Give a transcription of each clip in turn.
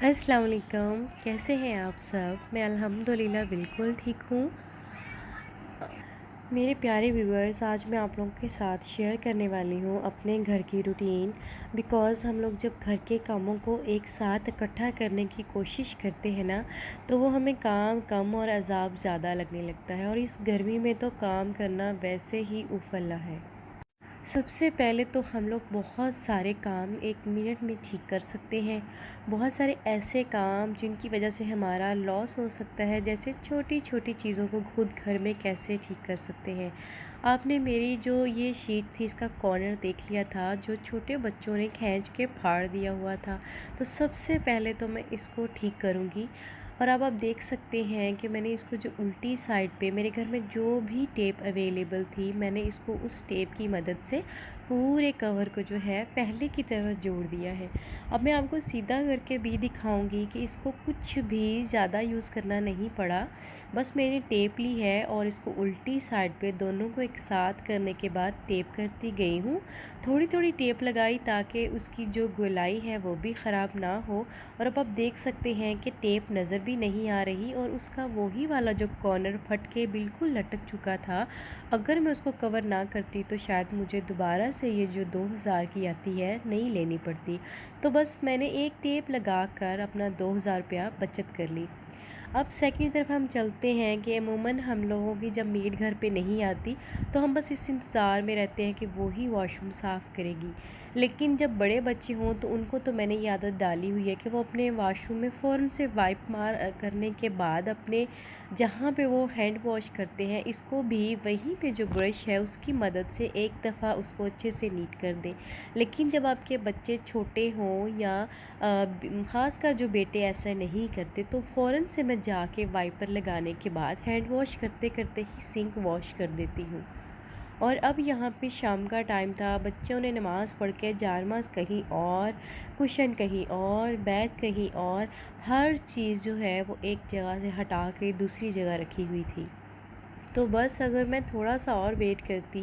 अस्सलाम वालेकुम। कैसे हैं आप सब? मैं अल्हम्दुलिल्लाह बिल्कुल ठीक हूँ। मेरे प्यारे व्यूअर्स, आज मैं आप लोगों के साथ शेयर करने वाली हूँ अपने घर की रूटीन। बिकॉज़ हम लोग जब घर के कामों को एक साथ इकट्ठा करने की कोशिश करते हैं ना, तो वो हमें काम कम और अज़ाब ज़्यादा लगने लगता है। और इस गर्मी में तो काम करना वैसे ही उफल्ला है। सबसे पहले तो हम लोग बहुत सारे काम 1 मिनट में ठीक कर सकते हैं। बहुत सारे ऐसे काम जिनकी वजह से हमारा लॉस हो सकता है, जैसे छोटी-छोटी चीज़ों को खुद घर में कैसे ठीक कर सकते हैं। आपने मेरी जो ये शीट थी इसका कॉर्नर देख लिया था, जो छोटे बच्चों ने खींच के फाड़ दिया हुआ था। तो सबसे पहले तो मैं इसको ठीक करूँगी। और अब आप देख सकते हैं कि मैंने इसको जो उल्टी साइड पे मेरे घर में जो भी टेप अवेलेबल थी, मैंने इसको उस टेप की मदद से पूरे कवर को जो है पहले की तरह जोड़ दिया है। अब मैं आपको सीधा करके भी दिखाऊंगी कि इसको कुछ भी ज़्यादा यूज़ करना नहीं पड़ा। बस मैंने टेप ली है और इसको उल्टी साइड पे दोनों को एक साथ करने के बाद टेप करती गई हूँ। थोड़ी थोड़ी टेप लगाई ताकि उसकी जो गोलाई है वो भी ख़राब ना हो। और अब आप देख सकते हैं कि टेप नज़र भी नहीं आ रही और उसका वही वाला जो कॉर्नर फट के बिल्कुल लटक चुका था। अगर मैं उसको कवर ना करती तो शायद मुझे दोबारा से ये जो 2000 की आती है नहीं लेनी पड़ती। तो बस मैंने एक टेप लगा कर अपना 2000 रुपया बचत कर ली। अब सेकंड तरफ हम चलते हैं कि अमूमन हम लोगों की जब मेड घर पे नहीं आती तो हम बस इस इंतज़ार में रहते हैं कि वो ही वॉशरूम साफ़ करेगी। लेकिन जब बड़े बच्चे हों तो उनको तो मैंने ये आदत डाली हुई है कि वो अपने वॉशरूम में फ़ौरन से वाइप करने के बाद अपने जहाँ पे वो हैंड वॉश करते हैं, इसको भी वहीं पे जो ब्रश है उसकी मदद से एक दफ़ा उसको अच्छे से नीट कर दें। लेकिन जब आपके बच्चे छोटे हों या ख़ासकर जो बेटे ऐसा नहीं करते, तो फ़ौरन से मैं जाके वाइपर लगाने के बाद हैंड वॉश करते करते ही सिंक वॉश कर देती हूँ। और अब यहाँ पे शाम का टाइम था, बच्चों ने नमाज़ पढ़ के जारमाज़ कहीं और, कुशन कहीं और, बैग कहीं और, हर चीज़ जो है वो एक जगह से हटा के दूसरी जगह रखी हुई थी। तो बस अगर मैं थोड़ा-सा और वेट करती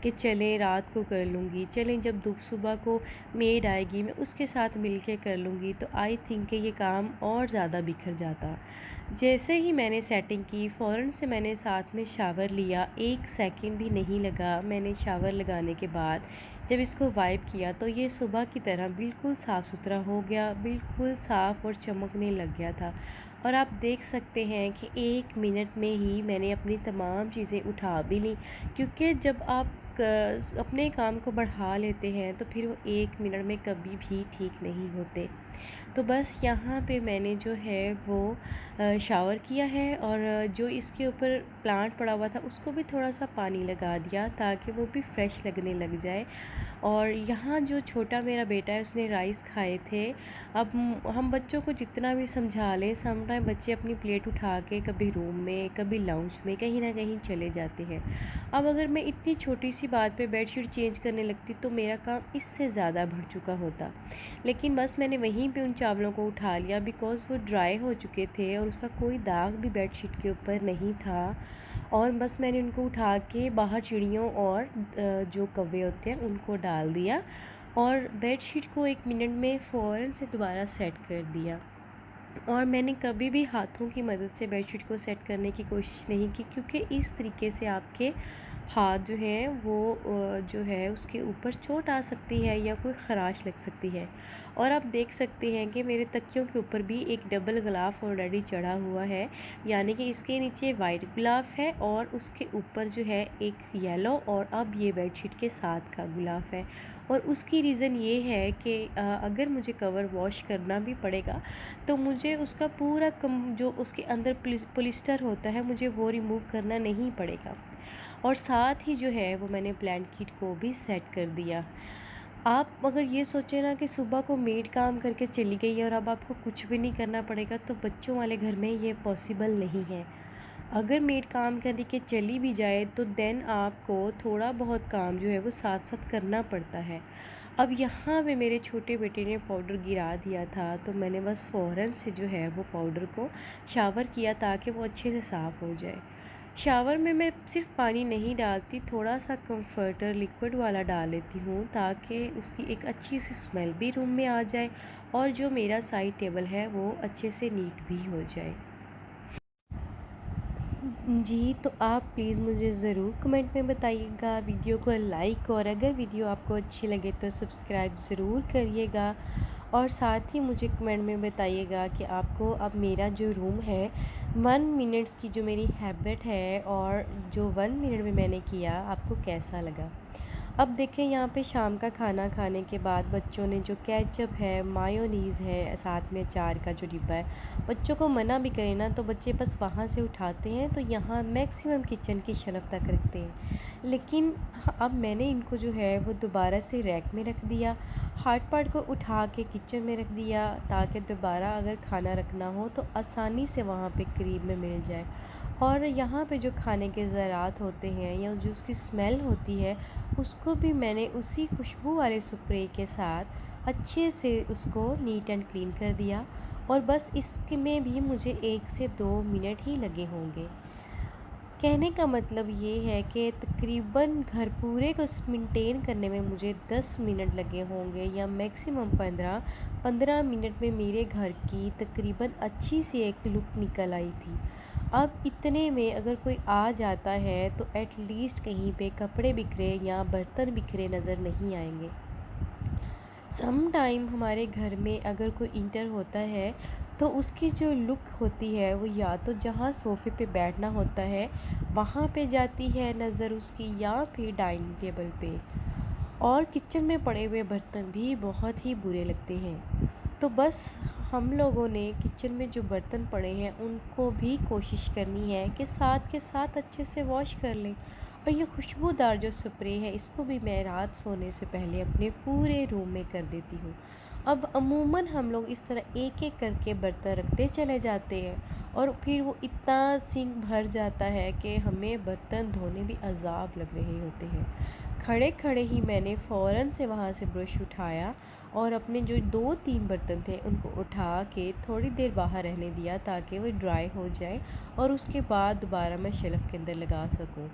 कि चलें रात को कर लूँगी, चलें जब सुबह को मेड आएगी मैं उसके साथ मिल के कर लूँगी, तो आई थिंक कि ये काम और ज़्यादा बिखर जाता। जैसे ही मैंने सेटिंग की, फ़ौरन से मैंने साथ में शावर लिया, 1 सेकंड भी नहीं लगा। मैंने शावर लगाने के बाद जब इसको वाइप किया तो ये सुबह की तरह बिल्कुल साफ़ सुथरा हो गया, बिल्कुल साफ़ और चमकने लग गया था। और आप देख सकते हैं कि 1 मिनट में ही मैंने अपनी तमाम चीज़ें उठा भी लीं, क्योंकि जब आप अपने काम को बढ़ा लेते हैं तो फिर वो 1 मिनट में कभी भी ठीक नहीं होते। तो बस यहाँ पे मैंने जो है वो शावर किया है और जो इसके ऊपर प्लांट पड़ा हुआ था उसको भी थोड़ा सा पानी लगा दिया ताकि वो भी फ्रेश लगने लग जाए। और यहाँ जो छोटा मेरा बेटा है उसने राइस खाए थे। अब हम बच्चों को जितना भी समझा लें, सम टाइम बच्चे अपनी प्लेट उठा के कभी रूम में कभी लाउंज में कहीं ना कहीं चले जाते हैं। अब अगर मैं इतनी छोटी सी बात पे बेडशीट चेंज करने लगती तो मेरा काम इससे ज़्यादा बढ़ चुका होता। लेकिन बस मैंने वहीं पे उन चावलों को उठा लिया बिकॉज़ वो ड्राई हो चुके थे और उसका कोई दाग भी बेडशीट के ऊपर नहीं था। और बस मैंने उनको उठा के बाहर चिड़ियों और जो कौवे होते हैं उनको डाल दिया और बेडशीट को 1 मिनट में फ़ौरन से दोबारा सेट कर दिया। और मैंने कभी भी हाथों की मदद से बेडशीट को सेट करने की कोशिश नहीं की, क्योंकि इस तरीके से आपके हाथ जो हैं वो जो है उसके ऊपर चोट आ सकती है या कोई ख़राश लग सकती है। और आप देख सकते हैं कि मेरे तकियों के ऊपर भी एक डबल गिलाफ़ ऑलरेडी चढ़ा हुआ है, यानी कि इसके नीचे वाइट गिलाफ़ है और उसके ऊपर जो है एक येलो, और अब ये बेडशीट के साथ का गिलाफ़ है। और उसकी रीज़न ये है कि अगर मुझे कवर वॉश करना भी पड़ेगा तो मुझे उसका पूरा कम जो उसके अंदर पॉलिस्टर होता है मुझे वो रिमूव करना नहीं पड़ेगा। और साथ ही जो है वो मैंने ब्लैंकेट को भी सेट कर दिया। आप अगर ये सोचें ना कि सुबह को मेड काम करके चली गई है और अब आपको कुछ भी नहीं करना पड़ेगा, तो बच्चों वाले घर में ये पॉसिबल नहीं है। अगर मेड काम करके के चली भी जाए तो देन आपको थोड़ा बहुत काम जो है वो साथ साथ करना पड़ता है। अब यहाँ पे मेरे छोटे बेटे ने पाउडर गिरा दिया था, तो मैंने बस फ़ौरन से जो है वो पाउडर को शावर किया ताकि वो अच्छे से साफ़ हो जाए। शावर में मैं सिर्फ पानी नहीं डालती, थोड़ा सा कंफर्टर लिक्विड वाला डाल लेती हूँ ताकि उसकी एक अच्छी सी स्मेल भी रूम में आ जाए और जो मेरा साइड टेबल है वो अच्छे से नीट भी हो जाए। जी, तो आप प्लीज़ मुझे ज़रूर कमेंट में बताइएगा, वीडियो को लाइक, और अगर वीडियो आपको अच्छी लगे तो सब्सक्राइब ज़रूर करिएगा। और साथ ही मुझे कमेंट में बताइएगा कि आपको अब मेरा जो रूम है 1 मिनट्स की जो मेरी हैबिट है और जो 1 मिनट में मैंने किया, आपको कैसा लगा। अब देखें, यहाँ पे शाम का खाना खाने के बाद बच्चों ने जो केचप है, मायोनीज़ है, साथ में अचार का जो डिब्बा है, बच्चों को मना भी करें ना तो बच्चे बस वहाँ से उठाते हैं, तो यहाँ मैक्सिमम किचन की शेल्फ तक रखते हैं। लेकिन अब मैंने इनको जो है वो दोबारा से रैक में रख दिया, हाट पाट को उठा के किचन में रख दिया ताकि दोबारा अगर खाना रखना हो तो आसानी से वहाँ पे करीब में मिल जाए। और यहाँ पे जो खाने के ज़रात होते हैं या जो उसकी स्मेल होती है, उसको भी मैंने उसी खुशबू वाले स्प्रे के साथ अच्छे से उसको नीट एंड क्लीन कर दिया। और बस इसमें भी मुझे 1 से 2 मिनट ही लगे होंगे। कहने का मतलब ये है कि तकरीबन घर पूरे को मेंटेन करने में मुझे 10 मिनट लगे होंगे या मैक्सिमम 15 मिनट में मेरे घर की तकरीबन अच्छी सी एक लुक निकल आई थी। अब इतने में अगर कोई आ जाता है तो एटलीस्ट कहीं पे कपड़े बिखरे या बर्तन बिखरे नज़र नहीं आएंगे। सम टाइम हमारे घर में अगर कोई इंटर होता है तो उसकी जो लुक होती है वो या तो जहाँ सोफ़े पे बैठना होता है वहाँ पे जाती है नज़र उसकी, या फिर डाइनिंग टेबल पे। और किचन में पड़े हुए बर्तन भी बहुत ही बुरे लगते हैं। तो बस हम लोगों ने किचन में जो बर्तन पड़े हैं उनको भी कोशिश करनी है कि साथ के साथ अच्छे से वॉश कर लें। और ये खुशबूदार जो स्प्रे है इसको भी मैं रात सोने से पहले अपने पूरे रूम में कर देती हूँ। अब अमूमन हम लोग इस तरह एक एक करके बर्तन रखते चले जाते हैं और फिर वो इतना सिंक भर जाता है कि हमें बर्तन धोने भी अजाब लग रहे होते हैं। खड़े खड़े ही मैंने फ़ौरन से वहाँ से ब्रश उठाया और अपने जो 2-3 बर्तन थे उनको उठा के थोड़ी देर बाहर रहने दिया ताकि वो ड्राई हो जाए और उसके बाद दोबारा मैं शेल्फ़ के अंदर लगा सकूं।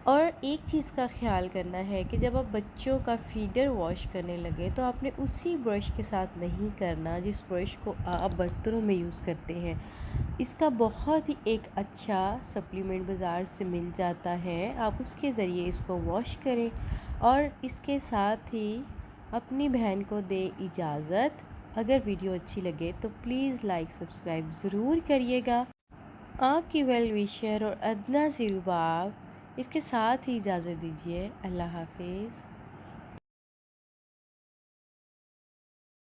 और एक चीज़ का ख़्याल करना है कि जब आप बच्चों का फीडर वॉश करने लगे तो आपने उसी ब्रश के साथ नहीं करना जिस ब्रश को आप बर्तनों में यूज़ करते हैं। इसका बहुत ही एक अच्छा सप्लीमेंट बाज़ार से मिल जाता है, आप उसके ज़रिए इसको वॉश करें। और इसके साथ ही अपनी बहन को दे इजाज़त। अगर वीडियो अच्छी लगे तो प्लीज़ लाइक सब्सक्राइब ज़रूर करिएगा। आपकी वेल विशर और अदना सी रुबाब इसके साथ ही इजाज़त दीजिए। अल्लाह हाफिज़।